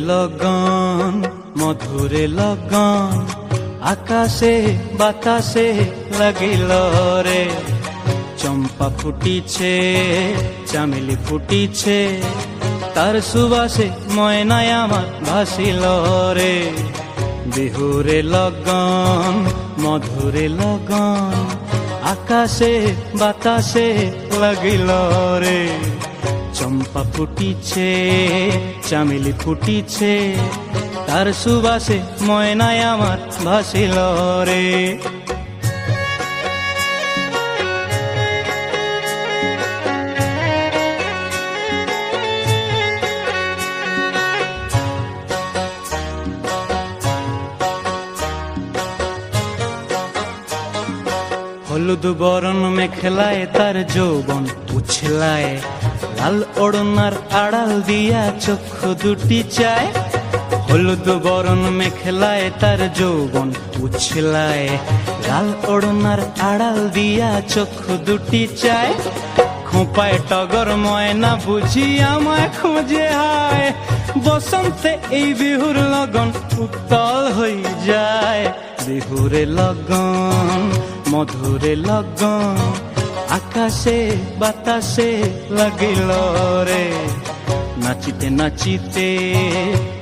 লগন মধুরে লগন আকাশে বাতাসে লাগিল রে। চম্পা ফুটিছে চামেলি ফুটিছে তার সুবাসে ময়নায় আমার ভাসিল রে। বিহুরে লগন মধুরে লগন আকাশে বাতাসে লাগিল রে। চম্পা ফুটিছে চামেলি ফুটিছে তার সুবাসে ময়নায় আমার ভাসিল রে। হলুদ বরণ মেখলায় তার যৌবন উছলায়, লাল ওড়নার আড়াল দিয়া চক্ষু দুটি চায়। হলুদ বরণ মেখলায় তার যৌবন উছলায়, লাল ওড়নার আড়াল দিয়া চক্ষু দুটি চায়। খোঁপায় টগর ময়না বুঝি আমায় খুঁজে হায়, বসন্তে এই বিহুর লগন উত্তল হয়ে যায়। বিহুরে লগন মধুরে লগন আকাশে বাতাসে লাগিল রে। নাচিতে নাচিতে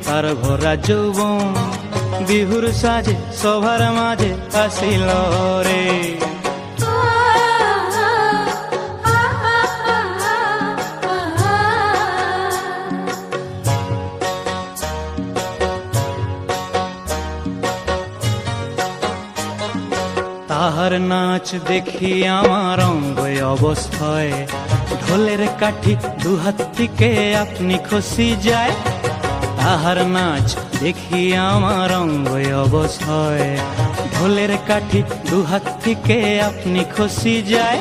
তার ভরা যৌবন বিহুর সাজে সবার মাঝে আসিল রে। তাহার নাচ দেখি আমার অঙ্গ অবস্থায়, ঢোলের কাঠি দুহাত থেকে আপনি খসি যায়। তাহার নাচ দেখি আমার অঙ্গ অবস্থায়, ঢোলের কাঠি দুহাত থেকে আপনি খসি যায়।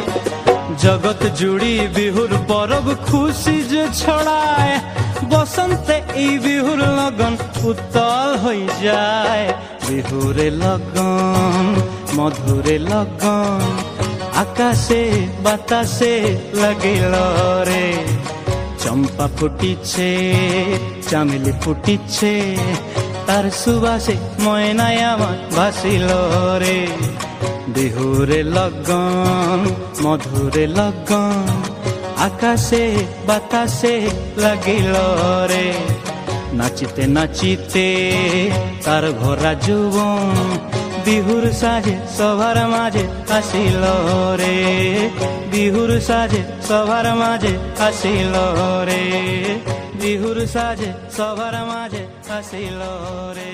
জগৎ জুড়ি বিহুর পরব খুশি যে ছড়ায়, বসন্তে এই বিহুর লগন উত্তল হয়ে যায়। বিহুরে লগন মধুরে লগন আকাশে বাতাসে লাগিল রে। চম্পা ফুটিছে চামেলি ফুটিছে তার সুবাসে ময়নায় আমার ভাসিল রে। বিহুরে লগন মধুরে লগন আকাশে বাতাসে লাগিল রে। নাচিতে নাচিতে তার ভরা যৌবন বিহুর সাজে সবার মাঝে আসিল রে। বিহুর সাজে সবার মাঝে আসিল রে। বিহুর সাজে সবার মাঝে আসিল রে।